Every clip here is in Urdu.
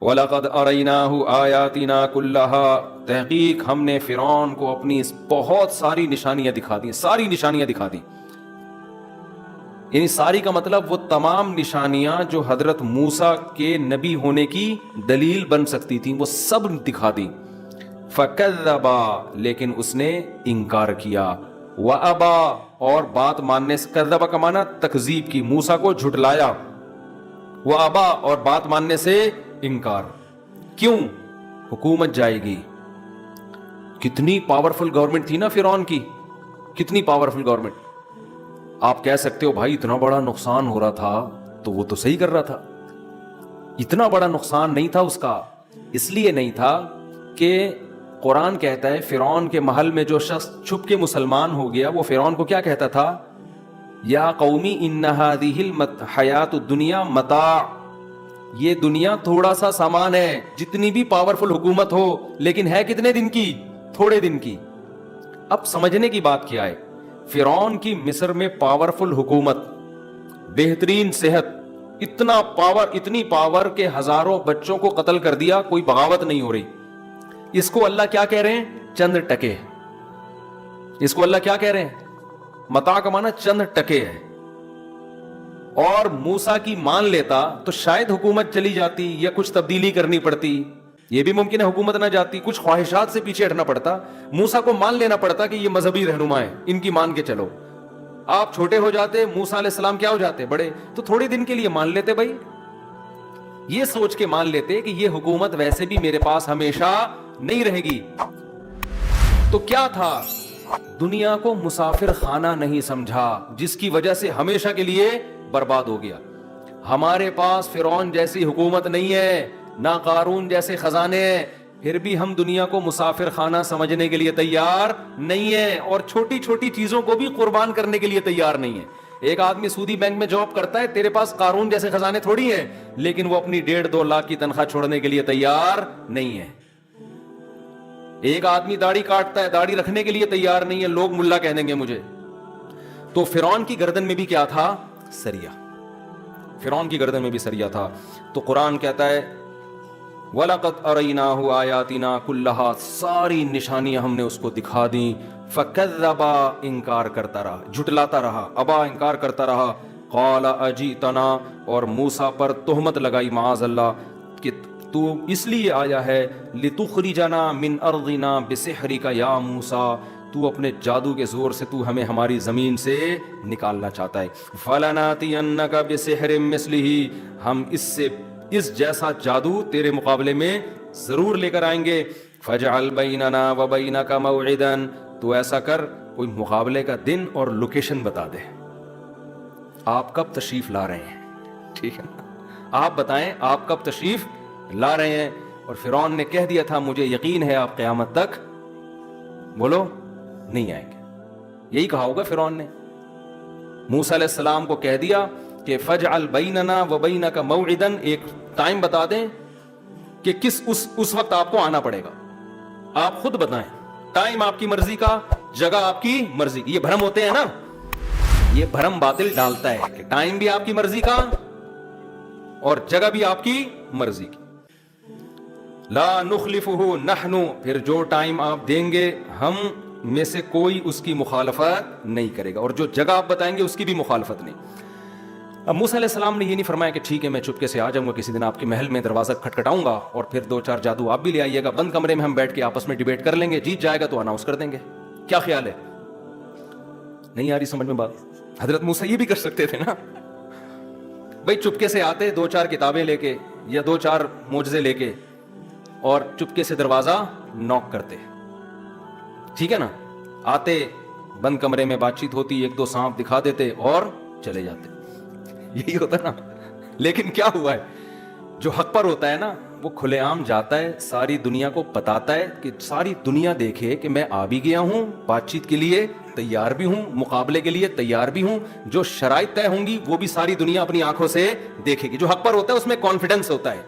وَلَقَدْ أَرَيْنَاهُ آيَاتِنَا كُلَّهَا، تحقیق ہم نے فرعون کو اپنی بہت ساری نشانیاں دکھا دی، ساری نشانیاں دکھا دی. یعنی ساری کا مطلب وہ تمام نشانیاں جو حضرت موسیٰ کے نبی ہونے کی دلیل بن سکتی تھیں وہ سب دکھا دی. فَكَذَّبَ، لیکن اس نے انکار کیا. وَأَبَى، اور بات ماننے سے، کذب کا معنی تکذیب کی، موسیٰ کو جھٹلایا. وَأَبَى، اور بات ماننے سے انکار. کیوں؟ حکومت جائے گی. کتنی پاورفل گورنمنٹ تھی نا فرعون کی، کتنی پاورفل گورنمنٹ. آپ کہہ سکتے ہو بھائی اتنا بڑا نقصان ہو رہا تھا تو وہ تو صحیح کر رہا تھا. اتنا بڑا نقصان نہیں تھا اس کا، اس لیے نہیں تھا کہ قرآن کہتا ہے فرعون کے محل میں جو شخص چھپ کے مسلمان ہو گیا وہ فرعون کو کیا کہتا تھا؟ یا قومی ان ہذہ الحیات الدنیا متاع، یہ دنیا تھوڑا سا سامان ہے. جتنی بھی پاورفل حکومت ہو لیکن ہے کتنے دن کی؟ تھوڑے دن کی. اب سمجھنے کی بات کیا ہے، فرعون کی مصر میں پاورفل حکومت، بہترین صحت، اتنی پاور کہ ہزاروں بچوں کو قتل کر دیا، کوئی بغاوت نہیں ہو رہی. اس کو اللہ کیا کہہ رہے ہیں؟ چند ٹکے. اس کو اللہ کیا کہہ رہے ہیں؟ متاع کا معنی چند ٹکے ہے. اور موسیٰ کی مان لیتا تو شاید حکومت چلی جاتی یا کچھ تبدیلی کرنی پڑتی. یہ بھی ممکن ہے حکومت نہ جاتی، کچھ خواہشات سے پیچھے ہٹنا پڑتا. موسیٰ کو مان لینا پڑتا کہ یہ مذہبی رہنما ہے، ان کی مان کے چلو. آپ چھوٹے ہو جاتے، موسیٰ علیہ السلام کیا ہو جاتے؟ بڑے. تو تھوڑے دن کے لیے مان لیتے بھائی، یہ سوچ کے مان لیتے کہ یہ حکومت ویسے بھی میرے پاس ہمیشہ نہیں رہے گی. تو کیا تھا؟ دنیا کو مسافر خانہ نہیں سمجھا، جس کی وجہ سے ہمیشہ کے لیے برباد ہو گیا. ہمارے پاس فرعون جیسی حکومت نہیں ہے، نہ قارون جیسے خزانے ہیں، پھر بھی ہم دنیا کو مسافر خانہ سمجھنے کے لیے تیار نہیں ہیں، اور چھوٹی چھوٹی چیزوں کو بھی قربان کرنے کے لیے تیار نہیں ہے. ایک آدمی سودی بینک میں جاب کرتا ہے، تیرے پاس قارون جیسے خزانے تھوڑی ہیں، لیکن وہ اپنی 1.5-2 لاکھ کی تنخواہ چھوڑنے کے لیے تیار نہیں ہے. ایک آدمی داڑھی کاٹتا ہے، داڑھی رکھنے کے لیے تیار نہیں ہے، لوگ ملا کہہ دیں گے مجھے. تو فرعون کی گردن میں بھی کیا تھا؟ سریا. فرعون کی گردن میں بھی سریا تھا. تو قرآن کہتا ہے وَلَقَدْ أَرَيْنَاهُ آيَاتِنَا كُلَّهَا، ساری نشانیاں ہم نے اس کو دکھا دیں. فَكَذَّبَ، انکار کرتا رہا، جھٹلاتا رہا. ابا، انکار کرتا رہا. قَالَ أَجِئْتَنَا، اور موسیٰ پر تہمت لگائی معاذ اللہ کہ تو اس لیے آیا ہے لِتُخْرِجَنَا مِنْ أَرْضِنَا بِسِحْرِكَ یا موسیٰ، تو اپنے جادو کے زور سے تو ہمیں ہماری زمین سے نکالنا چاہتا ہے. فَلَنَأْتِيَنَّكَ بِسِحْرٍ مِثْلِهِ، ہم اس جیسا جادو تیرے مقابلے میں ضرور لے کر آئیں گے. فَاجْعَلْ بَيْنَنَا وَبَيْنَكَ مَوْعِدًا، تو ایسا کر کوئی مقابلے کا دن اور لوکیشن بتا دے، آپ کب تشریف لا رہے ہیں. ٹھیک ہے، آپ بتائیں آپ کب تشریف لا رہے ہیں. اور فرعون نے کہہ دیا تھا مجھے یقین ہے آپ قیامت تک بولو نہیں آئیں گے. یہی کہا ہوگا فرعون نے. موسیٰ علیہ السلام کو کہہ دیا کہ فَاجْعَلْ بَيْنَنَا وَبَيْنَكَ مَوْعِدًا، ایک ٹائم بتا دیں کہ کس اس وقت آپ کو آنا پڑے گا. آپ خود بتائیں، ٹائم آپ کی مرضی کا، جگہ آپ کی مرضی کی. یہ بھرم ہوتے ہیں نا، یہ بھرم باطل ڈالتا ہے کہ ٹائم بھی آپ کی مرضی کا اور جگہ بھی آپ کی مرضی کی. لا نخلفہ نحن، پھر جو ٹائم آپ دیں گے ہم میں سے کوئی اس کی مخالفت نہیں کرے گا، اور جو جگہ آپ بتائیں گے اس کی بھی مخالفت نہیں. اب موسیٰ علیہ السلام نے یہ نہیں فرمایا کہ ٹھیک ہے میں چپکے سے آ جاؤں گا کسی دن آپ کے محل میں، دروازہ کھٹکھٹاؤں گا اور پھر 2-4 جادو آپ بھی لے آئیے گا، بند کمرے میں ہم بیٹھ کے آپس میں ڈیبیٹ کر لیں گے، جیت جائے گا تو اناؤنس کر دیں گے. کیا خیال ہے؟ نہیں آ رہی سمجھ میں بات؟ حضرت موسیٰ یہ بھی کر سکتے تھے نا بھائی، چپکے سے آتے 2-4 کتابیں لے کے یا 2-4 معجزے لے کے اور چپکے سے دروازہ نوک کرتے. ٹھیک ہے نا، آتے بند کمرے میں بات چیت ہوتی، 1-2 سانپ دکھا دیتے اور چلے جاتے. یہی ہوتا نا. لیکن کیا ہوا ہے، جو حق پر ہوتا ہے نا وہ کھلے عام جاتا ہے، ساری دنیا کو بتاتا ہے کہ ساری دنیا دیکھے کہ میں آ بھی گیا ہوں، بات چیت کے لیے تیار بھی ہوں، مقابلے کے لیے تیار بھی ہوں. جو شرائط طے ہوں گی وہ بھی ساری دنیا اپنی آنکھوں سے دیکھے گی. جو حق پر ہوتا ہے اس میں کانفیڈنس ہوتا ہے.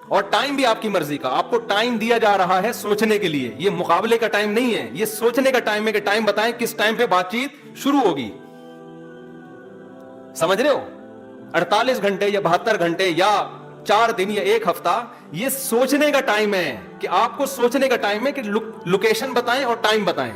اور ٹائم بھی آپ کی مرضی کا، آپ کو ٹائم دیا جا رہا ہے سوچنے کے لیے. یہ مقابلے کا ٹائم نہیں ہے، یہ سوچنے کا ٹائم ہے کہ ٹائم بتائیں کس ٹائم پہ بات چیت شروع ہوگی. سمجھ رہے ہو؟ 48 گھنٹے یا 72 گھنٹے یا 4 دن یا 1 ہفتہ یہ سوچنے کا ٹائم ہے کہ آپ کو سوچنے کا ٹائم ہے کہ لوکیشن بتائیں اور ٹائم بتائیں.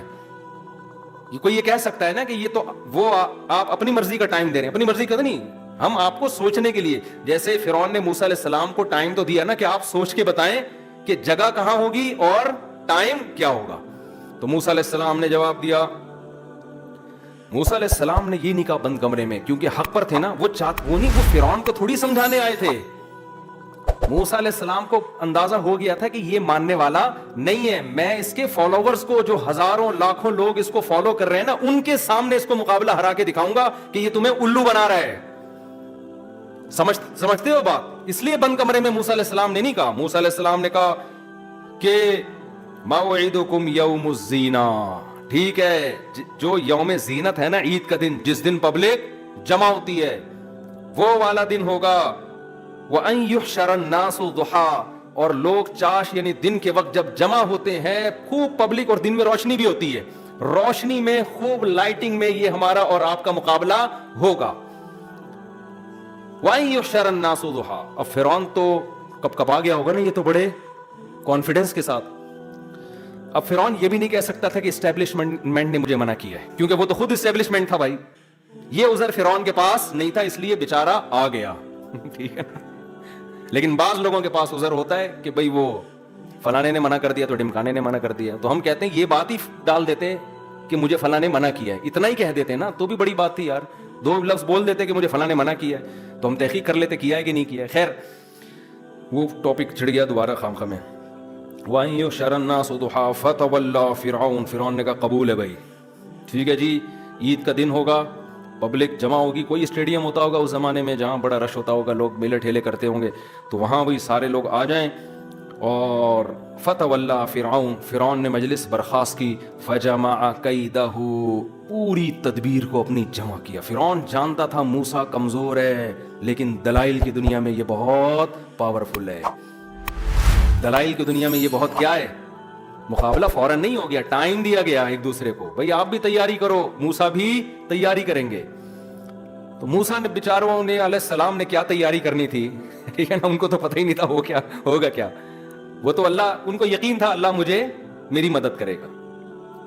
کوئی یہ کہہ سکتا ہے نا کہ یہ تو وہ آپ اپنی مرضی کا ٹائم دے رہے ہیں, اپنی مرضی کا تو نہیں, ہم آپ کو سوچنے کے لیے. جیسے فرعون نے موسیٰ علیہ السلام کو ٹائم تو دیا نا کہ آپ سوچ کے بتائیں کہ جگہ کہاں ہوگی اور ٹائم کیا ہوگا. تو موسیٰ علیہ السلام نے جواب دیا. موسیٰ علیہ السلام نے یہ نہیں کہا بند کمرے میں, کیونکہ حق پر تھے نا, وہ فرعون کو تھوڑی سمجھانے آئے تھے. موسیٰ علیہ السلام کو اندازہ ہو گیا تھا کہ یہ ماننے والا نہیں ہے, میں اس کے فالوورز کو, جو ہزاروں لاکھوں لوگ اس کو فالو کر رہے ہیں نا, ان کے سامنے اس کو مقابلہ ہرا کے دکھاؤں گا کہ یہ تمہیں الو بنا رہا ہے. سمجھتے ہو بات؟ اس لیے بند کمرے میں موسیٰ علیہ السلام نے نہیں کہا. موسیٰ علیہ السلام نے کہا کہ موعدکم یوم الزینہ, ٹھیک ہے, جو یوم زینت ہے نا, عید کا دن, جس دن پبلک جمع ہوتی ہے, وہ والا دن ہوگا. وَأَن يُحْشَرَ النَّاسُ ضُحًى, اور لوگ چاش یعنی دن کے وقت جب جمع ہوتے ہیں, خوب پبلک, اور دن میں روشنی بھی ہوتی ہے, روشنی میں خوب لائٹنگ میں یہ ہمارا اور آپ کا مقابلہ ہوگا. وَأَن يُحْشَرَ النَّاسُ ضُحًى. اب فرعون تو کب آ گیا ہوگا نا, یہ تو بڑے کانفیڈنس کے ساتھ. اب فرعون یہ بھی نہیں کہہ سکتا تھا کہ اسٹیبلشمنٹ نے مجھے منع کیا ہے, کیونکہ وہ تو خود اسٹیبلشمنٹ تھا بھائی. یہ عذر فرعون کے پاس نہیں تھا, اس لیے بیچارہ آ گیا. ٹھیک ہے, لیکن بعض لوگوں کے پاس عذر ہوتا ہے کہ بھئی وہ فلانے نے منع کر دیا تو ڈمکانے نے منع کر دیا, تو ہم کہتے ہیں یہ بات ہی ڈال دیتے کہ مجھے فلاں نے منع کیا ہے, اتنا ہی کہہ دیتے نا, تو بھی بڑی بات تھی یار. 2 لفظ بول دیتے کہ مجھے فلاں نے منع کیا ہے, تو ہم تحقیق کر لیتے کیا ہے کہ نہیں کیا ہے. خیر, وہ ٹاپک چھڑ گیا دوبارہ خامخواہ میں. وَأَن يُحْشَرَ النَّاسُ ضُحًى فَتَوَلَّىٰ فِرْعَوْنُ, فرعون نے کہا قبول ہے بھائی, ٹھیک ہے جی, عید کا دن ہوگا, پبلک جمع ہوگی, کوئی اسٹیڈیم ہوتا ہوگا اس زمانے میں جہاں بڑا رش ہوتا ہوگا, لوگ میلے ٹھیلے کرتے ہوں گے, تو وہاں وہی سارے لوگ آ جائیں. اور فتولیٰ فرعون, فرعون نے مجلس برخاست کی. فجمع کیدہ, پوری تدبیر کو اپنی جمع کیا. فرعون جانتا تھا موسیٰ کمزور ہے, لیکن دلائل کی دنیا میں یہ بہت پاورفل ہے. دلائل کی دنیا میں یہ بہت کیا ہے, مقابلہ فوراً نہیں ہو گیا, ٹائم دیا گیا ایک دوسرے کو, بھئی آپ بھی تیاری کرو, موسیٰ بھی تیاری کریں گے. تو موسیٰ نے بیچاروں نے علیہ السلام نے کیا تیاری کرنی تھی, ٹھیک ہے نا, ان کو تو پتہ ہی نہیں تھا وہ کیا ہوگا کیا. وہ تو اللہ, ان کو یقین تھا اللہ مجھے میری مدد کرے گا.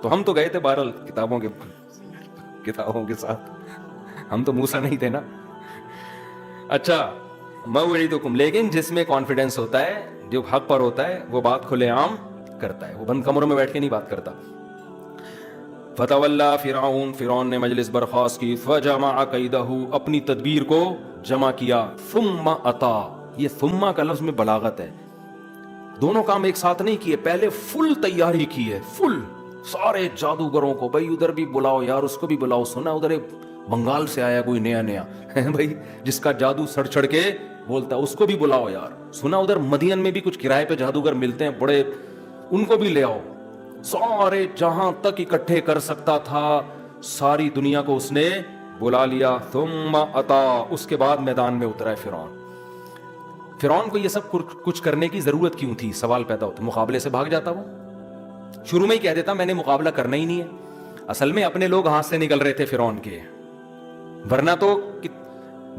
تو ہم تو گئے تھے بہرحال کتابوں کے ساتھ, ہم تو موسیٰ نہیں تھے نا. اچھا, موعدکم, لیکن جس میں کانفیڈنس ہوتا ہے, جو حق پر ہوتا ہے, وہ بات کھلے عام کرتا ہے, وہ بند کمروں میں بیٹھ کے نہیں بات کرتا. فتولیٰ فرعون, فرعون نے مجلس برخاست کی. فجمع کیدہ, اپنی تدبیر کو جمع کیا. ثم اتا, یہ ثم کا لفظ میں بلاغت ہے, دونوں کام ایک ساتھ نہیں کیے, پہلے فل تیاری کی ہے, فل سارے جادوگروں کو, بھائی ادھر بھی بلاؤ یار, اس کو بھی بلاؤ, سنا ادھر ایک بنگال سے آیا کوئی نیا بھائی جس کا جادو سڑ چڑھ کے بولتا ہے, اس کو بھی بلاؤ یار, سنا ادھر مدین میں بھی کچھ کرائے پہ جادوگر ملتے ہیں بڑے, ان کو بھی لے آؤ. سارے جہاں تک اکٹھے کر سکتا تھا ساری دنیا کو اس نے بلا لیا. ثم اتا, اس کے بعد میدان میں اترا ہے فرعون. فرعون کو یہ سب کچھ کرنے کی ضرورت کیوں تھی, سوال پیدا ہوتا, مقابلے سے بھاگ جاتا, وہ شروع میں ہی کہہ دیتا میں نے مقابلہ کرنا ہی نہیں ہے. اصل میں اپنے لوگ ہاتھ سے نکل رہے تھے فرعون کے, ورنہ تو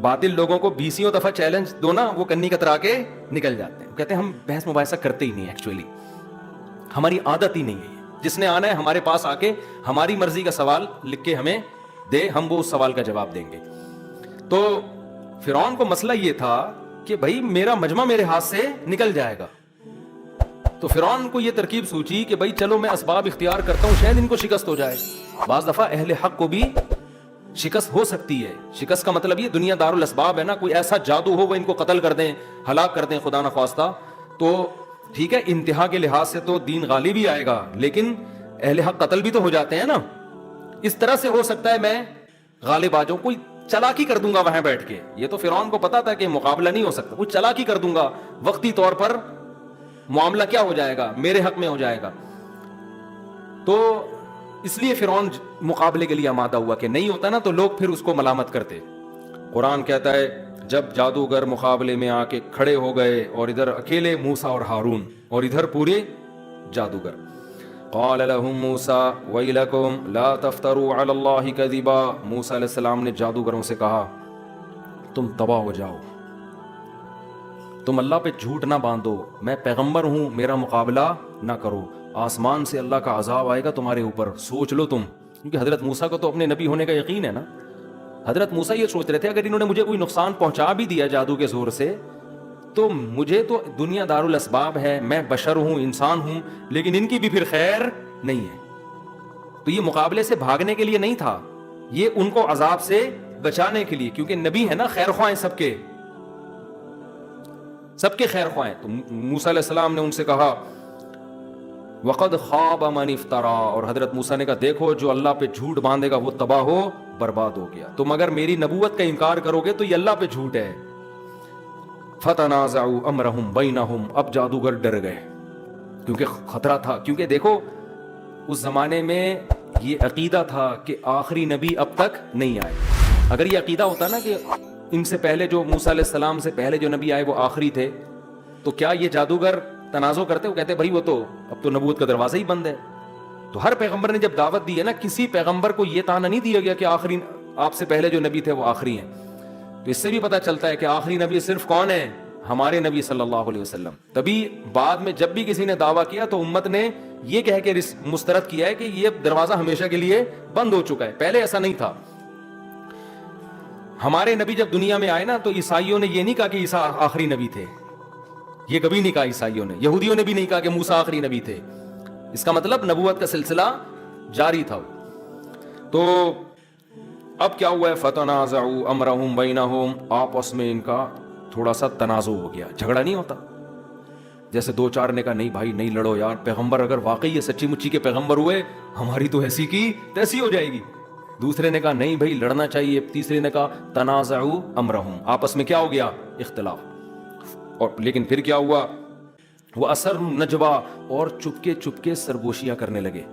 باطل لوگوں کو 20 دفعہ چیلنج دو نا, وہ کنی کترا کے نکل جاتے ہیں, کہتے ہیں ہم بحث مباحثہ کرتے ہی نہیں, ایکچولی ہماری عادت ہی نہیں ہے. جس نے آنا ہے ہمارے پاس آ کے ہماری مرضی کا سوال لکھ کے ہمیں دے, ہم وہ اس سوال کا جواب دیں گے. تو فرعون کو مسئلہ یہ تھا کہ بھائی میرا مجمع میرے ہاتھ سے نکل جائے گا. تو فرعون کو یہ ترکیب سوچی کہ بھائی چلو میں اسباب اختیار کرتا ہوں, شاید ان کو شکست ہو جائے. بعض دفعہ اہل حق کو بھی شکست ہو سکتی ہے. شکست کا مطلب یہ دنیا دار الاسباب ہے نا, کوئی ایسا جادو ہو وہ ان کو قتل کر دیں, ہلاک کر دیں خدا نخواستہ, تو ٹھیک ہے انتہا کے لحاظ سے تو دین غالب ہی آئے گا, لیکن اہل حق قتل بھی تو ہو جاتے ہیں نا. اس طرح سے ہو سکتا ہے میں غالب آ جاؤں, کوئی چلاکی کر دوں گا وہاں بیٹھ کے. یہ تو فرعون کو پتا تھا کہ مقابلہ نہیں ہو سکتا, کوئی چلاکی کر دوں گا, وقتی طور پر معاملہ کیا ہو جائے گا, میرے حق میں ہو جائے گا. تو اس لیے فرعون مقابلے کے لیے آمادہ ہوا, کہ نہیں ہوتا نا تو لوگ پھر اس کو ملامت کرتے. قرآن کہتا ہے جب جادوگر مقابلے میں آ کے کھڑے ہو گئے, اور ادھر اکیلے موسیٰ اور ہارون, اور ادھر پورے جادوگر. قال لهم موسیٰ ویلکم لا تفتروا علی اللہ کذبا, موسیٰ علیہ السلام نے جادوگروں سے کہا تم تباہ ہو جاؤ, تم اللہ پہ جھوٹ نہ باندھو، میں پیغمبر ہوں، میرا مقابلہ نہ کرو، آسمان سے اللہ کا عذاب آئے گا تمہارے اوپر، سوچ لو تم. کیونکہ حضرت موسیٰ کو تو اپنے نبی ہونے کا یقین ہے نا. حضرت موسیٰ یہ سوچ رہے تھے اگر انہوں نے مجھے کوئی نقصان پہنچا بھی دیا جادو کے زور سے تو مجھے تو دنیا دار الاسباب ہے، میں بشر ہوں، انسان ہوں، لیکن ان کی بھی پھر خیر نہیں ہے. تو یہ مقابلے سے بھاگنے کے لیے نہیں تھا، یہ ان کو عذاب سے بچانے کے لیے، کیونکہ نبی ہے نا خیر خواہ ہیں، سب کے خیر خواہ ہیں. تو موسیٰ علیہ السلام نے ان سے کہا وَقَدْ خَابَ مَنِ افْتَرَا، اور حضرت موسیٰ نے کہا دیکھو جو اللہ پہ جھوٹ باندھے گا وہ تباہ ہو برباد ہو گیا. تم اگر میری نبوت کا انکار کرو گے تو یہ اللہ پہ جھوٹ ہے. فَتَنَازَعُوا أَمْرَهُمْ بَيْنَهُمْ، اب جادوگر ڈر گئے کیونکہ خطرہ تھا. کیونکہ دیکھو اس زمانے میں یہ عقیدہ تھا کہ آخری نبی اب تک نہیں آئے. اگر یہ عقیدہ ہوتا نا کہ ان سے پہلے جو موسیٰ علیہ السلام سے پہلے جو نبی آئے وہ آخری تھے، تو کیا یہ جادوگر تنازع کرتے؟ وہ کہتے بھائی وہ تو اب تو نبوت کا دروازہ ہی بند ہے. تو ہر پیغمبر نے جب دعوت دی ہے نا، کسی پیغمبر کو یہ تانا نہیں دیا گیا کہ آخری آپ سے پہلے جو نبی تھے وہ آخری ہیں. تو اس سے بھی پتہ چلتا ہے کہ آخری نبی صرف کون ہے؟ ہمارے نبی صلی اللہ علیہ وسلم. تبھی بعد میں جب بھی کسی نے دعویٰ کیا تو امت نے یہ کہہ کے مسترد کیا ہے کہ یہ دروازہ ہمیشہ کے لیے بند ہو چکا ہے. پہلے ایسا نہیں تھا. ہمارے نبی جب دنیا میں آئے نا تو عیسائیوں نے یہ نہیں کہا کہ عیسیٰ آخری نبی تھے، یہ کبھی نہیں کہا عیسائیوں نے. یہودیوں نے بھی نہیں کہا کہ موسیٰ آخری نبی تھے. اس کا مطلب نبوت کا سلسلہ جاری تھا. تو اب کیا ہوا ہے؟ فَتَنَازَعُوا أَمْرَهُمْ بَيْنَهُمْ، آپس میں ان کا تھوڑا سا تنازع ہو گیا. جھگڑا نہیں ہوتا جیسے دو چار نے کہا نہیں بھائی نہیں لڑو یار، پیغمبر اگر واقعی یہ سچی مچی کے پیغمبر ہوئے ہماری تو ایسی کی تیسی ہو جائے گی. دوسرے نے کہا نہیں بھائی لڑنا چاہیے. تیسرے نے کہا تنازعوا امرهم، آپس میں کیا ہو گیا؟ اختلاف. اور لیکن پھر کیا ہوا؟ وہ اثر نجوا، اور چپکے چپکے سرگوشیاں کرنے لگے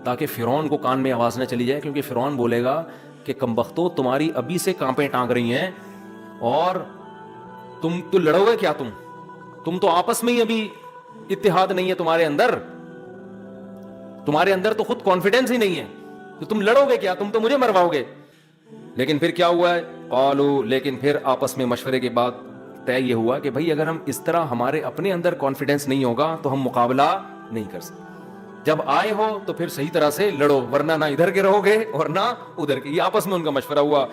تاکہ فرعون کو کان میں آواز نہ چلی جائے. کیونکہ فرعون بولے گا کہ کمبختو تمہاری ابھی سے کانپیں ٹانگ رہی ہیں اور تم تو لڑو گے کیا؟ تم تو آپس میں ہی ابھی اتحاد نہیں ہے تمہارے اندر تو خود کانفیڈنس ہی نہیں ہے، تو تم لڑو گے کیا؟ تم تو مجھے مرواؤ گے. لیکن پھر کیا ہوا ہے؟ قالوا، لیکن پھر آپس میں مشورے کے بعد طے یہ ہوا کہ بھائی اگر ہم اس طرح ہمارے اپنے اندر کانفیڈنس نہیں ہوگا تو ہم مقابلہ نہیں کر سکتے. جب آئے ہو تو پھر صحیح طرح سے لڑو، ورنہ نہ ادھر کے رہو گے اور نہ ادھر کے. یہ آپس میں ان کا مشورہ ہوا.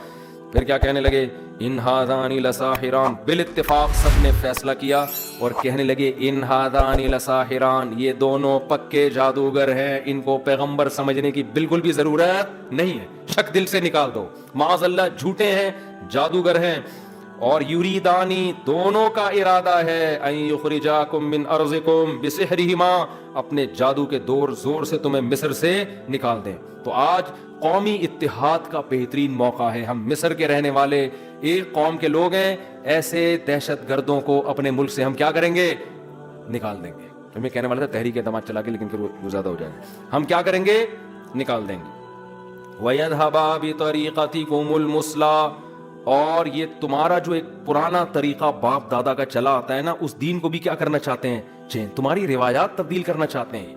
پھر کیا کہنے لگے؟ ان ہذان لساحران، بالاتفاق سب نے فیصلہ کیا اور کہنے لگے ان ہذان لساحران، یہ دونوں پکے جادوگر ہیں، ان کو پیغمبر سمجھنے کی بالکل بھی ضرورت نہیں ہے. شک دل سے نکال دو، معاذ اللہ جھوٹے ہیں، جادوگر ہیں. اور یریدانی، دونوں کا ارادہ ہے، ان یخرجاکم من ارضکم بسحرہما، اپنے جادو کے زور سے تمہیں مصر سے نکال دیں. تو آج قومی اتحاد کا بہترین موقع ہے. ہم مصر کے رہنے والے ایک قوم کے لوگ ہیں، ایسے دہشت گردوں کو اپنے ملک سے ہم کیا کریں گے؟ نکال دیں گے. ہمیں کہنے والا تھا تحریک اعتماد چلا کے، لیکن پھر وہ زیادہ ہو جائے گا. ہم کیا کریں گے؟ نکال دیں گے. وَيَذْهَبَا بِطَرِيقَتِكُمُ الْمُثْلَىٰ، اور یہ تمہارا جو ایک پرانا طریقہ باپ دادا کا چلا آتا ہے نا، اس دین کو بھی کیا کرنا چاہتے ہیں؟ چینج، تمہاری روایات تبدیل کرنا چاہتے ہیں.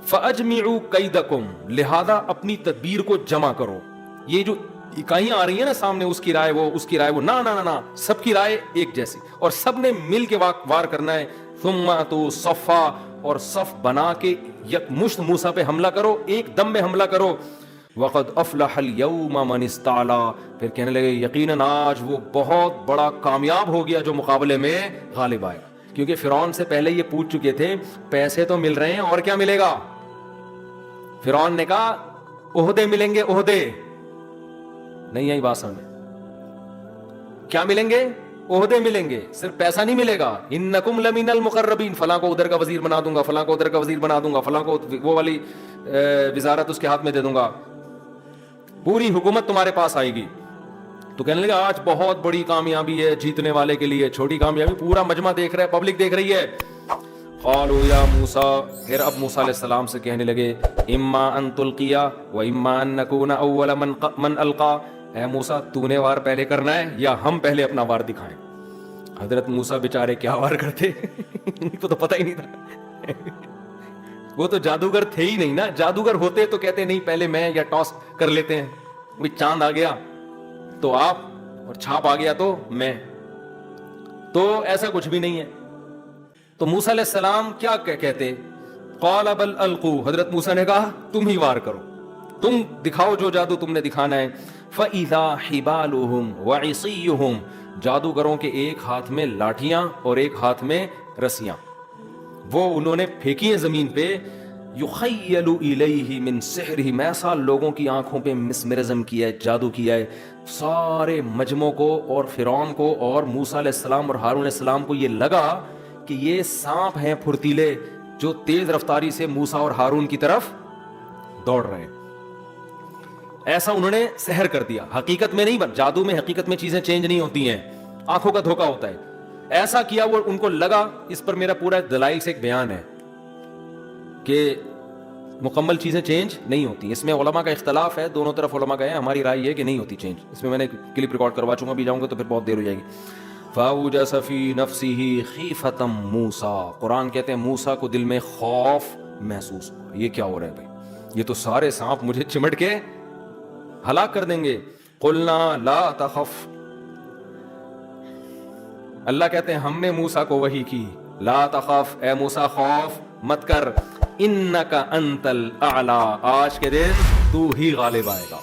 فَأَجْمِعُوا كَيْدَكُمْ، لہذا اپنی تدبیر کو جمع کرو. یہ جو اکائیاں آ رہی ہیں نا سامنے، اس کی رائے وہ، اس کی رائے وہ، نہ سب کی رائے ایک جیسی، اور سب نے مل کے وار کرنا ہے. ثُمَّ أَتُوا صَفًّا، اور صف بنا کے یک مشت موسیٰ پہ حملہ کرو، ایک دم میں حملہ کرو. وَقَدْ أَفْلَحَ الْيَوْمَ مَنِ اسْتَعْلَىٰ، پھر کہنے لگے یقیناً آج وہ بہت بڑا کامیاب ہو گیا جو مقابلے میں غالب آئے. کیونکہ فرعون سے پہلے یہ پوچھ چکے تھے پیسے تو مل رہے ہیں اور کیا ملے گا؟ فرعون نے کہا عہدے ملیں گے. عہدے نہیں آئی بات سمجھ؟ کیا ملیں گے؟ عہدے ملیں گے، صرف پیسہ نہیں ملے گا. انکم لمن المقربین، فلاں کو ادھر کا وزیر بنا دوں گا، فلاں کو ادھر کا وزیر بنا دوں گا، فلاں کو وہ والی وزارت اس کے ہاتھ میں دے دوں گا، پوری حکومت تمہارے پاس آئے گی. تو کہنے لگا آج بہت بڑی کامیابی ہے جیتنے والے کے لیے. چھوٹی کامیابی پورا مجمع دیکھ رہا ہے، پبلک دیکھ رہی ہے. قالوا یا موسیٰ، پھر اب موسیٰ علیہ السلام سے کہنے لگے اما ان تلقیا و اما ان نکون اول من القا، اے موسیٰ تو نے وار پہلے کرنا ہے یا ہم پہلے اپنا وار دکھائیں. حضرت موسیٰ بیچارے کیا وار کرتے، ان کو تو پتہ ہی نہیں تھا. وہ تو جادوگر تھے ہی نہیں نا. جادوگر ہوتے تو کہتے نہیں پہلے میں، یا ٹاس کر لیتے ہیں، چاند آ گیا تو آپ اور چھاپ آ گیا تو میں. تو ایسا کچھ بھی نہیں ہے. تو موسیٰ علیہ السلام کیا کہتے؟ قال بل القوا، حضرت موسیٰ نے کہا تم ہی وار کرو، تم دکھاؤ جو جادو تم نے دکھانا ہے. فَإِذَا حِبَالُهُمْ وَعِصِيُّهُمْ، جادوگروں کے ایک ہاتھ میں لاٹھیاں اور ایک ہاتھ میں رسیاں، وہ انہوں نے پھینکی ہیں زمین پہ. یخیل الیہ من سحرہم، ایسا لوگوں کی آنکھوں پہ مسمرزم کیا ہے، جادو کیا ہے. سارے مجمع کو اور فرعون کو اور موسیٰ علیہ السلام اور ہارون علیہ السلام کو یہ لگا کہ یہ سانپ ہیں پھرتیلے جو تیز رفتاری سے موسیٰ اور ہارون کی طرف دوڑ رہے ہیں. ایسا انہوں نے سحر کر دیا. حقیقت میں نہیں، جادو میں حقیقت میں چیزیں چینج نہیں ہوتی ہیں، آنکھوں کا دھوکا ہوتا ہے. ایسا کیا وہ ان کو لگا. اس پر میرا پورا دلائل سے ایک بیان ہے کہ مکمل چیزیں چینج نہیں ہوتی. اس میں علماء کا اختلاف ہے، دونوں طرف علماء گئے ہیں. ہماری رائے یہ کہ نہیں ہوتی چینج. اس میں نے کلپ ریکارڈ کروا چکا، بھی جاؤں گا تو پھر بہت دیر ہو جائے گی. فَأَوْجَسَ فِي نَفْسِهِ خِيفَةً مُوسَىٰ، قرآن کہتے ہیں موسیٰ کو دل میں خوف محسوس ہوا. یہ کیا ہو رہا ہے بھائی؟ یہ تو سارے سانپ مجھے چمٹ کے ہلاک کر دیں گے. قُلْنَا لَا تَخَفْ، اللہ کہتے ہیں ہم نے موسیٰ کو وحی کی، لا تخف، اے موسیٰ خوف مت کر، انکا انت الاعلی، آج کے دن تو ہی غالب آئے گا.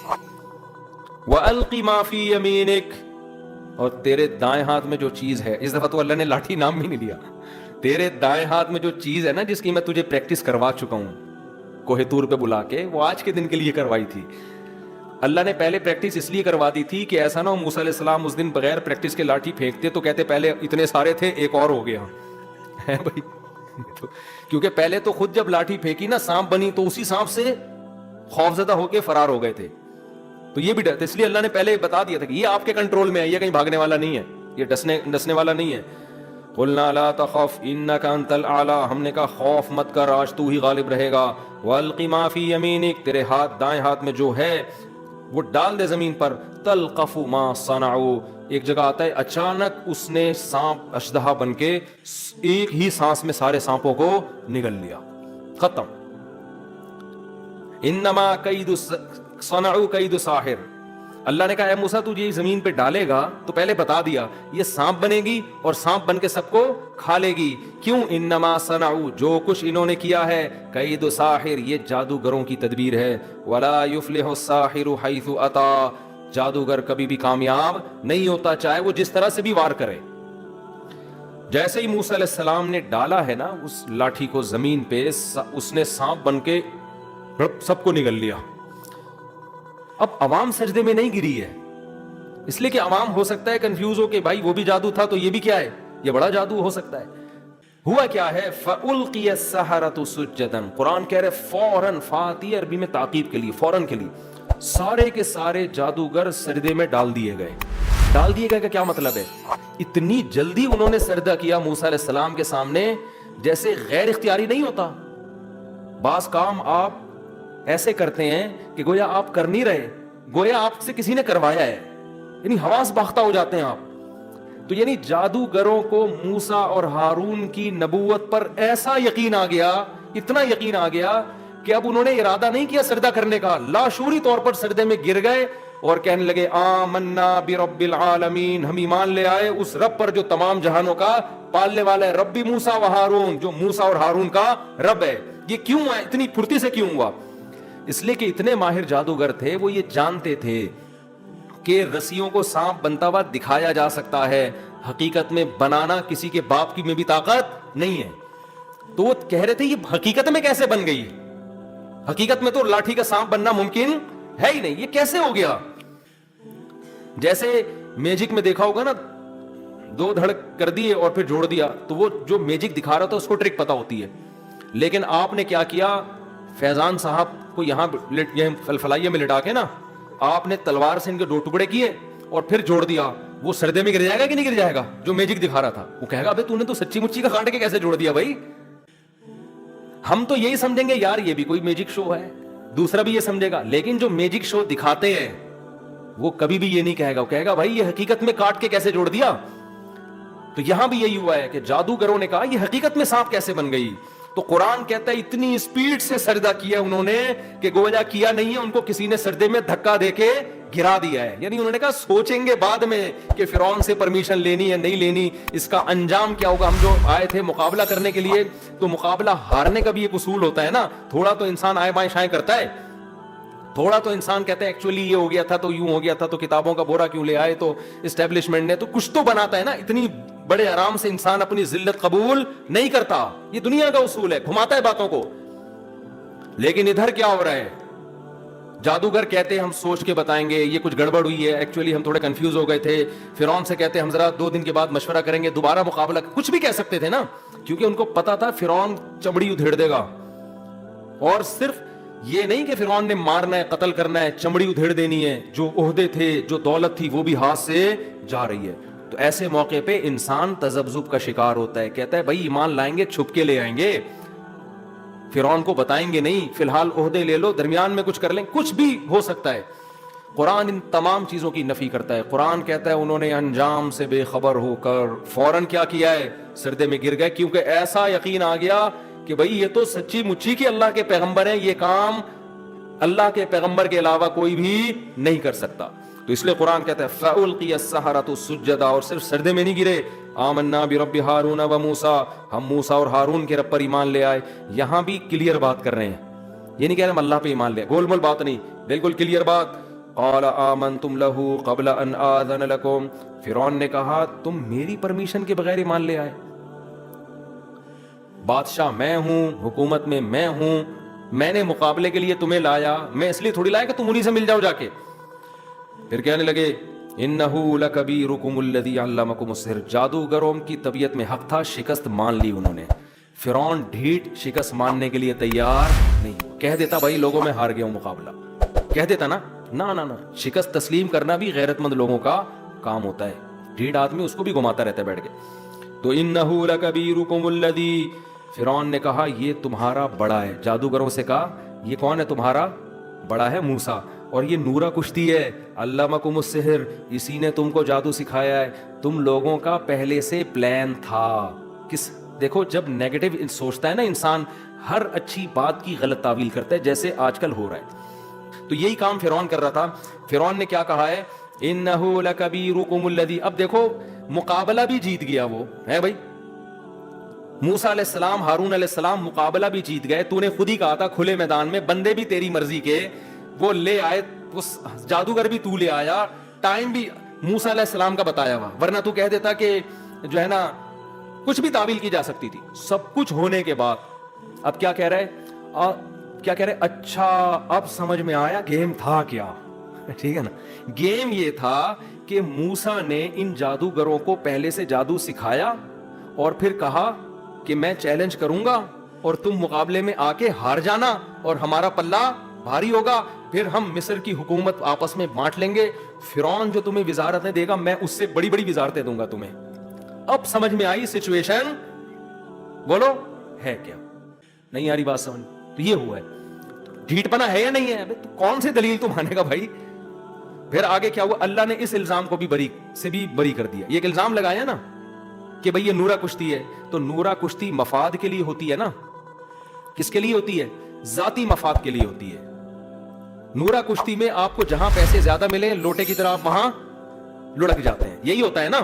وَأَلْقِ مَا فِي يَمِينِكَ، اور تیرے دائیں ہاتھ میں جو چیز ہے، اس دفعہ تو اللہ نے لاٹھی نام بھی نہیں لیا، تیرے دائیں ہاتھ میں جو چیز ہے نا جس کی میں تجھے پریکٹس کروا چکا ہوں کوہ طور پہ بلا کے، وہ آج کے دن کے لیے کروائی تھی. اللہ نے پہلے پریکٹس اس لیے کروا دی تھی کہ ایسا نہ ہو موسیٰ علیہ السلام اس دن بغیر پریکٹس کے لاٹھی پھینکتے تو کہتے پہلے اتنے سارے تھے ایک اور ہو گیا ہے بھائی. کیونکہ پہلے تو خود جب لاٹھی پھینکی نا سانپ بنی تو اسی سانپ سے خوفزدہ ہو کے فرار ہو گئے تھے. تو یہ بھی ڈر، اس لیے اللہ نے پہلے بتا دیا تھا کہ یہ آپ کے کنٹرول میں ہے، یہ کہیں بھاگنے والا نہیں ہے، یہ ڈسنے والا نہیں ہے. قلنا لا تخف انک انت الاعلی، ہم نے کہا خوف مت کر، آج تو ہی غالب رہے گا. والق ما فی یمینک، تیرے ہاتھ دائیں ہاتھ میں جو ہے وہ ڈال دے زمین پر. تلقف ما صنعوا، ایک جگہ آتا ہے اچانک اس نے سانپ اشدہا بن کے ایک ہی سانس میں سارے سانپوں کو نگل لیا، ختم. انما کید صنعوا کید ساحر، اللہ نے کہا اے موسیٰ تو یہ زمین پہ ڈالے گا تو پہلے بتا دیا یہ سانپ بنے گی اور سانپ بن کے سب کو کھا لے گی. کیوں؟ انما صنعوا، جو کچھ انہوں نے کیا ہے، کید ساحر، یہ جادوگروں کی تدبیر ہے. ولا یفلح الساحر حیث اتی، جادوگر کبھی بھی کامیاب نہیں ہوتا چاہے وہ جس طرح سے بھی وار کرے. جیسے ہی موسیٰ علیہ السلام نے ڈالا ہے نا اس لاٹھی کو زمین پہ، اس نے سانپ بن کے سب کو نگل لیا. اب عوام سجدے میں نہیں گری ہے، اس لیے کہ عوام ہو سکتا ہے کنفیوز ہو کہ بھائی وہ بھی جادو تھا تو یہ بھی کیا ہے، یہ بڑا جادو ہو سکتا ہے. ہوا کیا ہے، فَأُلْقِيَ السَّحَرَةُ سُجَّدًا، قرآن کہہ رہے فوراً، فاتی عربی میں تعقیب کے لیے، فوراً کے لیے، سارے کے سارے جادوگر سجدے میں ڈال دیے گئے. ڈال دیے گئے کا کیا مطلب ہے؟ اتنی جلدی انہوں نے سجدہ کیا موسیٰ علیہ السلام کے سامنے جیسے غیر اختیاری نہیں ہوتا. بعض کام آپ ایسے کرتے ہیں کہ گویا آپ کر نہیں رہے، گویا آپ سے کسی نے کروایا ہے، یعنی حواس باختہ ہو جاتے ہیں آپ. تو یعنی جادوگروں کو موسیٰ اور ہارون کی نبوت پر ایسا یقین آ گیا، اتنا یقین آ گیا کہ اب انہوں نے ارادہ نہیں کیا سجدہ کرنے کا، لاشعوری طور پر سجدے میں گر گئے اور کہنے لگے آمنا برب العالمین، ہم ایمان لے آئے اس رب پر جو تمام جہانوں کا پالنے والا ہے، ربی موسیٰ و ہارون، جو موسیٰ اور ہارون کا رب ہے. یہ کیوں ہے، اتنی پھرتی سے کیوں ہوا؟ اس لیے کہ اتنے ماہر جادوگر تھے، وہ یہ جانتے تھے کہ رسیوں کو سانپ بنتا ہوا دکھایا جا سکتا ہے، حقیقت میں بنانا کسی کے باپ کی میں بھی طاقت نہیں ہے. تو وہ کہہ رہے تھے یہ حقیقت میں کیسے بن گئی، حقیقت میں تو لاٹھی کا سانپ بننا ممکن ہے ہی نہیں، یہ کیسے ہو گیا؟ جیسے میجک میں دیکھا ہوگا نا، دو دھڑک کر دیے اور پھر جوڑ دیا، تو وہ جو میجک دکھا رہا تھا اس کو ٹرک پتا ہوتی ہے. لیکن آپ نے کیا کیا، فیضان صاحب کو یہاں فلفلائیے میں لٹا کے نا آپ نے تلوار سے ان کے دو ٹکڑے کیے اور پھر جوڑ دیا. وہ سردے میں گر جائے گا کہ نہیں گر جائے گا؟ جو میجک دکھا رہا تھا وہ کہے گا ابے تو نے تو سچی مچی کا کاٹ کے کیسے جوڑ دیا بھائی. ہم تو یہی سمجھیں گے یار یہ بھی کوئی میجک شو ہے، دوسرا بھی یہ سمجھے گا. لیکن جو میجک شو دکھاتے ہیں وہ کبھی بھی یہ نہیں کہے گا، وہ کہے گا بھائی یہ حقیقت میں کاٹ کے کیسے جوڑ دیا. تو یہاں بھی یہی ہوا ہے کہ جادوگروں نے کہا یہ حقیقت میں سانپ کیسے بن گئی. تو قرآن کہتا ہے اتنی اسپیڈ سے سجدہ کیا انہوں نے کہ گویا کیا نہیں ہے، ان کو کسی نے سجدے میں دھکا دے کے گرا دیا ہے. یعنی انہوں نے کہا سوچیں گے بعد میں کہ فرعون سے پرمیشن لینی ہے نہیں لینی، اس کا انجام کیا ہوگا. ہم جو آئے تھے مقابلہ کرنے کے لیے، تو مقابلہ ہارنے کا بھی ایک اصول ہوتا ہے نا. تھوڑا تو انسان آئے بائیں شائیں کرتا ہے، تھوڑا تو انسان کہتا ہے ایکچولی یہ ہو گیا تھا تو یوں ہو گیا تھا، تو کتابوں کا بورا کیوں لے آئے، تو اسٹیبلشمنٹ نے تو کچھ تو بناتا ہے نا. اتنی بڑے آرام سے انسان اپنی ذلت قبول نہیں کرتا، یہ دنیا کا اصول ہے، گھماتا ہے باتوں کو. لیکن ادھر کیا ہو رہا ہے، جادوگر کہتے ہیں ہم سوچ کے بتائیں گے، یہ کچھ گڑبڑ ہوئی ہے، ایکچولی ہم تھوڑے کنفیوز ہو گئے تھے. فرعون سے کہتے ہیں ہم ذرا 2 دن کے بعد مشورہ کریں گے، دوبارہ مقابلہ، کچھ بھی کہہ سکتے تھے نا، کیونکہ ان کو پتا تھا فرعون چمڑی ادھیڑ دے گا. اور صرف یہ نہیں کہ فرعون نے مارنا ہے، قتل کرنا ہے، چمڑی ادھیڑ دینی ہے، جو عہدے تھے، جو دولت تھی، وہ بھی ہاتھ سے جا رہی ہے. تو ایسے موقع پہ انسان تذبذب کا شکار ہوتا ہے، کہتا ہے بھائی ایمان لائیں گے چھپ کے لے آئیں گے، فرعون کو بتائیں گے نہیں، فی الحال عہدے لے لو، درمیان میں کچھ کر لیں، کچھ بھی ہو سکتا ہے. قرآن ان تمام چیزوں کی نفی کرتا ہے. قرآن کہتا ہے انہوں نے انجام سے بے خبر ہو کر فوراً کیا کیا ہے، سردے میں گر گئے، کیونکہ ایسا یقین آ گیا کہ بھائی یہ تو سچی مچی کے اللہ کے پیغمبر ہیں، یہ کام اللہ کے پیغمبر کے علاوہ کوئی بھی نہیں کر سکتا. تو اس لیے قرآن کہتا ہے فَأُلْقِيَ السَّحَرَةُ سُجَّدًا، اور صرف سردے میں نہیں گرے، آمنا برب ہارون و موسیٰ، ہم موسیٰ اور ہارون کے رب پر ایمان لے آئے. یہاں بھی کلیئر بات کر رہے ہیں، یہ نہیں کہہ رہے ہم اللہ پہ ایمان لے، گول مول بات نہیں، بالکل کلیئر بات. قال آمنتم له قبل ان آذن لكم، فرعون نے کہا تم میری پرمیشن کے بغیر ایمان لے آئے، بادشاہ میں ہوں، حکومت میں میں ہوں، میں نے مقابلے کے لیے تمہیں لایا، میں اس لیے تھوڑی لایا کہ تم انہی سے مل جاؤ جا کے. پھر کہنے لگے انہو لکبیرکم الذی علمکم السحر، جادوگروں کی طبیعت میں حق تھا، شکست مان لی انہوں نے. فرعون ڈھیٹ شکست ماننے کے لیے تیار نہیں، کہہ دیتا بھائی لوگوں میں ہار گیا ہوں مقابلہ، کہہ دیتا نا، نہ شکست تسلیم کرنا بھی غیرت مند لوگوں کا کام ہوتا ہے. ڈھیٹ آدمی اس کو بھی گھماتا رہتا ہے بیٹھ کے. تو انہو لکبیرکم الذی، فرعون نے کہا یہ تمہارا بڑا ہے، جادوگروں سے کہا یہ کون ہے تمہارا بڑا ہے، موسیٰ، اور یہ نورا کشتی ہے، علمکم السحر، اسی نے تم کو جادو سکھایا ہے. تم لوگوں کا پہلے سے پلان تھا. کس دیکھو جب نیگیٹو سوچتا ہے نا انسان، ہر اچھی بات کی غلط تعویل کرتا ہے، جیسے آج کل ہو رہا ہے. تو یہی کام فرعون کر رہا تھا. فرعون نے کیا کہا ہے، انہو لکبیرکم الذی، اب دیکھو مقابلہ بھی جیت گیا وہ ہے بھائی، موسیٰ علیہ السلام، ہارون علیہ السلام مقابلہ بھی جیت گئے. تو نے خود ہی کہا تھا کھلے میدان میں، بندے بھی تیری مرضی کے، وہ لے آئے، اس جادوگر بھی تو لے آیا، ٹائم بھی موسیٰ علیہ السلام کا بتایا ہوا، ورنہ تو کہہ دیتا کہ جو ہے نا کچھ بھی تعویل کی جا سکتی تھی. سب کچھ ہونے کے بعد اب کیا کہہ رہے، کیا کہہ رہے، اچھا اب سمجھ میں آیا گیم تھا کیا. ٹھیک ہے نا، گیم یہ تھا کہ موسیٰ نے ان جادوگروں کو پہلے سے جادو سکھایا اور پھر کہا کہ میں چیلنج کروں گا اور تم مقابلے میں آ کے ہار جانا اور ہمارا پلہ بھاری ہوگا، پھر ہم مصر کی حکومت آپس میں بانٹ لیں گے، فرعون جو تمہیں وزارتیں دے گا میں اس سے بڑی بڑی وزارتیں دوں گا تمہیں. اب سمجھ میں آئی سچویشن، بولو ہے کیا، نہیں آ رہی بات سمجھ؟ تو یہ ہوا ہے، ڈھیٹ پنا ہے یا نہیں ہے، تو کون سی دلیل تم مانے گا بھائی. پھر آگے کیا ہوا، اللہ نے اس الزام کو بھی بری کر دیا. یہ ایک الزام لگایا نا کہ بھئی یہ نورا کشتی ہے، تو نورا کشتی مفاد کے لیے ہوتی ہے نا، کس کے لیے ہوتی ہے، ذاتی مفاد کے لیے ہوتی ہے. نورا کشتی میں آپ کو جہاں پیسے زیادہ ملے لوٹے کی طرح وہاں لڑک جاتے ہیں، یہی ہوتا ہے نا.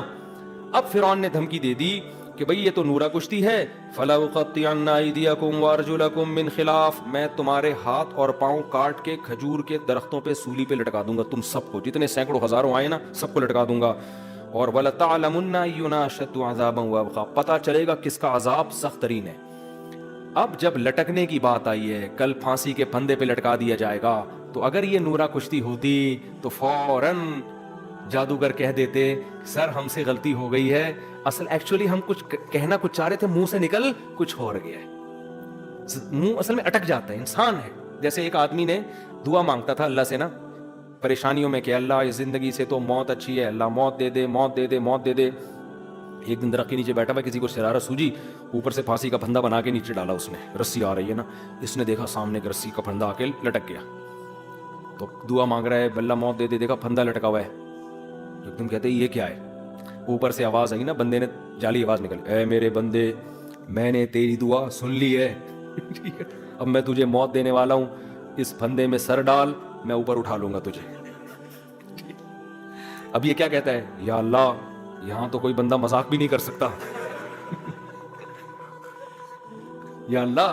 اب فرعون نے دھمکی دے دی کہ بھئی یہ تو نورا کشتی ہے، فَلَأُقَطِّعَنَّ أَيْدِيَكُمْ وَأَرْجُلَكُمْ مِنْ خِلَافٍ، میں تمہارے ہاتھ اور پاؤں کاٹ کے کھجور کے درختوں پہ سولی پہ لٹکا دوں گا، تم سب کو، جتنے سینکڑوں ہزاروں آئے نا سب کو لٹکا دوں گا. اور وَلَتَعْلَمُنَّ أَيُّنَا أَشَدُّ عَذَابًا وَأَبْقَىٰ، پتہ چلے گا کس کا عذاب سخت ترین ہے. اب جب لٹکنے کی بات آئی ہے، کل پھانسی کے پھندے پہ لٹکا دیا جائے گا، تو اگر یہ نورا کشتی ہوتی تو فوراً جادوگر کہہ دیتے سر ہم سے غلطی ہو گئی ہے، اصل ایکچولی ہم کچھ کہنا کچھ چاہ رہے تھے، منہ سے نکل کچھ اور گیا ہے. منہ اصل میں اٹک جاتا ہے، انسان ہے. جیسے ایک آدمی نے دعا مانگتا تھا اللہ سے نا پریشانیوں میں کہ اللہ اس زندگی سے تو موت اچھی ہے، اللہ موت دے دے موت دے دے موت دے دے. ایک دن درخت کے نیچے بیٹھا ہوا، کسی کو شرارت سوجی، اوپر سے پھانسی کا پھندا بنا کے نیچے ڈالا اس نے، رسی آ رہی ہے نا، اس نے دیکھا سامنے ایک رسی کا پھندا آ کے لٹک گیا، تو دعا مانگ رہا ہے اللہ موت دے دے، دیکھا پھندا لٹکا ہوا ہے. ایک دم کہتے یہ کیا ہے، اوپر سے آواز آئی نا، بندے نے جعلی آواز نکلی، اے میرے بندے میں نے تیری دعا سن لی ہے، اب میں تجھے موت دینے والا ہوں، اس پھندے میں سر ڈال، میں اوپر اٹھا لوں گا تجھے۔ اب یہ کیا کہتا ہے؟ یا اللہ، یہاں تو کوئی بندہ مذاق بھی نہیں کر سکتا، یا اللہ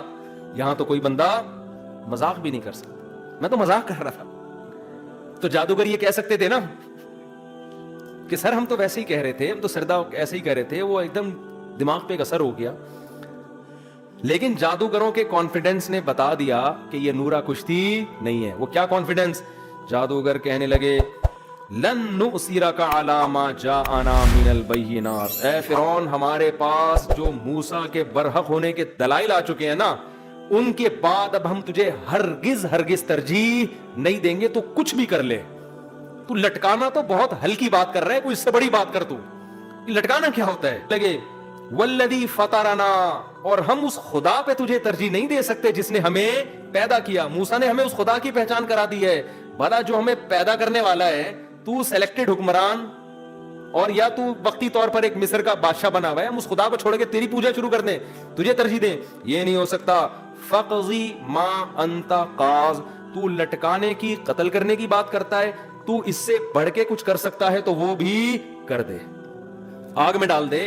یہاں تو کوئی بندہ مذاق بھی نہیں کر سکتا، میں تو مذاق کر رہا تھا۔ تو جادوگر یہ کہہ سکتے تھے نا کہ سر ہم تو ویسے ہی کہہ رہے تھے، ہم تو سردا ایسے ہی کہہ رہے تھے، وہ ایک دم دماغ پہ ایک اثر ہو گیا۔ لیکن جادوگروں کے کانفیڈنس نے بتا دیا کہ یہ نورا کشتی نہیں ہے۔ وہ کیا کانفیڈنس؟ جادوگر کہنے لگے لن نؤثرک علی ما جاءنا من البینات، اے فرعون ہمارے پاس جو موسیٰ کے برحق ہونے کے دلائل آ چکے ہیں نا، ان کے بعد اب ہم تجھے ہرگز ترجیح نہیں دیں گے، تو کچھ بھی کر لے۔ تو لٹکانا تو بہت ہلکی بات کر رہا ہے، کوئی اس سے بڑی بات کر۔ تو لٹکانا کیا ہوتا ہے؟ لگے والذی فطرنا، اور ہم اس خدا پہ تجھے ترجیح نہیں دے سکتے جس نے ہمیں پیدا کیا۔ موسیٰ نے ہمیں اس خدا کی پہچان کرا دی ہے۔ بھلا جو ہمیں پیدا کرنے والا ہے، تو سلیکٹڈ حکمران، اور یا تو وقتی طور پر ایک مصر کا بادشاہ بنا ہوا ہے، ہم اس خدا کو چھوڑ کے تیری پوجا شروع کر دیں، تجھے ترجیح دیں؟ یہ نہیں ہو سکتا۔ فقضی ما انت قاض، تو لٹکانے کی، قتل کرنے کی بات کرتا ہے، تو اس سے بڑھ کے کچھ کر سکتا ہے تو وہ بھی کر دے، آگ میں ڈال دے،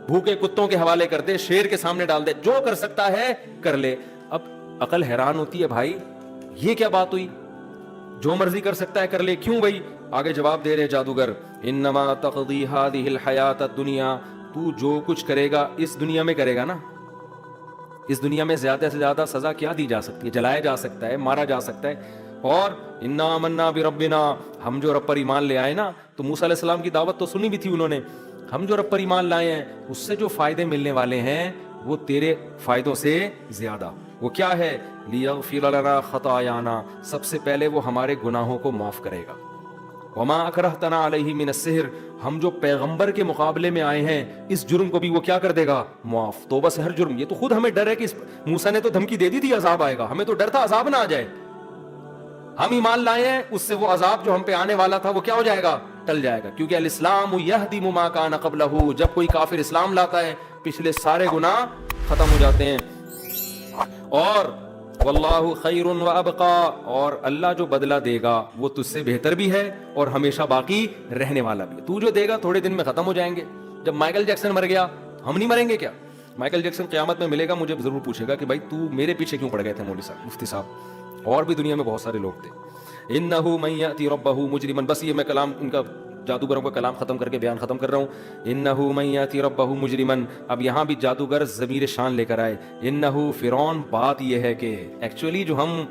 بھوکے کتوں کے حوالے کر دے، شیر کے سامنے ڈال دے، جو کر سکتا ہے کر لے۔ اب عقل حیران ہوتی ہے، بھائی یہ کیا بات ہوئی؟ جو مرضی کر سکتا ہے کر لے، کیوں بھائی؟ آگے جواب دے رہے جادوگر، انما تقضی هذه الحیات الدنیا، تو جو کچھ کرے گا اس دنیا میں کرے گا نا، اس دنیا میں زیادہ سے زیادہ سزا کیا دی جا سکتی ہے؟ جلایا جا سکتا ہے، مارا جا سکتا ہے۔ اور انا آمنا بربنا، ہم جو رب پر ایمان لے آئے نا، تو موسیٰ علیہ السلام کی دعوت تو سنی بھی تھی انہوں نے، ہم جو رب پر ایمان لائے ہیں اس سے جو فائدے ملنے والے ہیں وہ تیرے فائدوں سے زیادہ۔ وہ کیا ہے؟ لیغفر لنا خطایانا، سب سے پہلے وہ ہمارے گناہوں کو معاف کرے گا۔ وما اکرہتنا علیہ من السحر، ہم جو پیغمبر کے مقابلے میں آئے ہیں اس جرم کو بھی وہ کیا کر دے گا؟ معاف۔ توبہ سے ہر جرم، یہ تو خود ہمیں ڈر ہے کہ موسیٰ نے تو دھمکی دے دی تھی عذاب آئے گا، ہمیں تو ڈر تھا عذاب نہ آ جائے۔ ہم ایمان لائے ہیں، اس سے وہ عذاب جو ہم پہ آنے والا تھا وہ کیا ہو جائے گا؟ ٹل جائے گا، کیونکہ الاسلام یہدم ما کان قبلہ، جب کوئی کافر اسلام لاتا ہے پچھلے سارے گناہ ختم ہو جاتے ہیں۔ اور واللہ خیر و ابقا، اور اللہ جو بدلہ دے گا وہ تجھ سے بہتر بھی ہے اور ہمیشہ باقی رہنے والا بھی ہے۔ تو جو دے گا تھوڑے دن میں ختم ہو جائیں گے۔ جب مائیکل جیکسن مر گیا، ہم نہیں مریں گے کیا؟ مائیکل جیکسن قیامت میں ملے گا، مجھے ضرور پوچھے گا کہ بھائی تو میرے پیچھے کیوں پڑ گئے تھے مولوی صاحب، مفتی صاحب، اور بھی دنیا میں بہت سارے لوگ تھے۔ انہ من یاتی ربہ مجرما، بس یہ میں کلام ان کا جادوگروں کا کلام ختم کر کے بیان ختم کر رہا ہوں۔ انہ من یاتی ربہ مجرما، اب یہاں بھی جادوگر ضمیر شان لے کر آئے۔ انہ فرعون، بات یہ ہے کہ ایکچولی جو ہم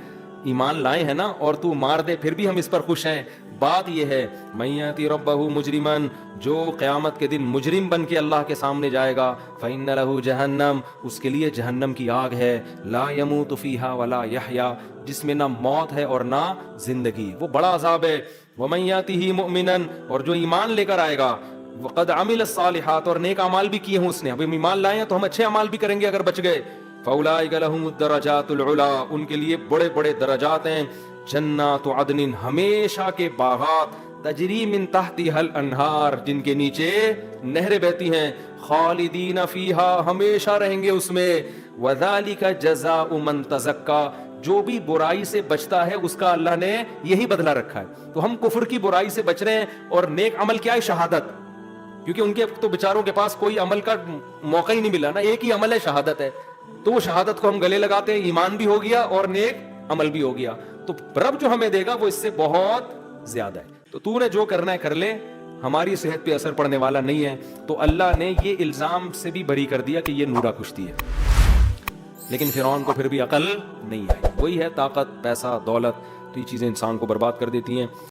ایمان لائے ہیں نا اور تو مار دے پھر بھی ہم اس پر خوش ہیں، بات یہ ہے من یاتی ربہ مجرما، جو قیامت کے دن مجرم بن کے اللہ کے سامنے جائے گا، فإن لہ جہنم، اس کے لیے جہنم کی آگ ہے، لا یموت فیہا ولا یحیا، جس میں نہ موت ہے اور نہ زندگی، وہ بڑا عذاب ہے۔ ومن یاتہ مؤمنا، اور جو ایمان لے کر آئے گا، وقد عمل الصالحات، اور نیک اعمال بھی کیے ہوں اس نے، اب ہم ایمان لائے ہیں تو ہم اچھے اعمال بھی کریں گے اگر بچ گئے، فاولئک لہم الدرجات العلی، ان کے لیے بڑے بڑے درجات ہیں، جنات عدن، ہمیشہ کے باغات، تجری من تحتها الانہار، جن کے نیچے نہریں بہتی ہیں، خالدین فیہا، ہمیشہ رہیں گے اس میں، وذالک جزاء من تزکا، جو بھی برائی سے بچتا ہے اس کا اللہ نے یہی بدلہ رکھا ہے۔ تو ہم کفر کی برائی سے بچ رہے ہیں، اور نیک عمل کیا ہے؟ شہادت، کیونکہ ان کے تو بیچاروں کے پاس کوئی عمل کا موقع ہی نہیں ملا نا، ایک ہی عمل ہے، شہادت ہے، تو وہ شہادت کو ہم گلے لگاتے ہیں، ایمان بھی ہو گیا اور نیک عمل بھی ہو گیا، تو رب جو ہمیں دے گا وہ اس سے بہت زیادہ ہے۔ تو نے جو کرنا ہے کر لے، ہماری صحت پہ اثر پڑنے والا نہیں ہے۔ تو اللہ نے یہ الزام سے بھی بری کر دیا کہ یہ نورا کشتی ہے، لیکن فرعون کو پھر بھی عقل نہیں آئی۔ وہی ہے طاقت، پیسہ، دولت، تو یہ چیزیں انسان کو برباد کر دیتی ہیں۔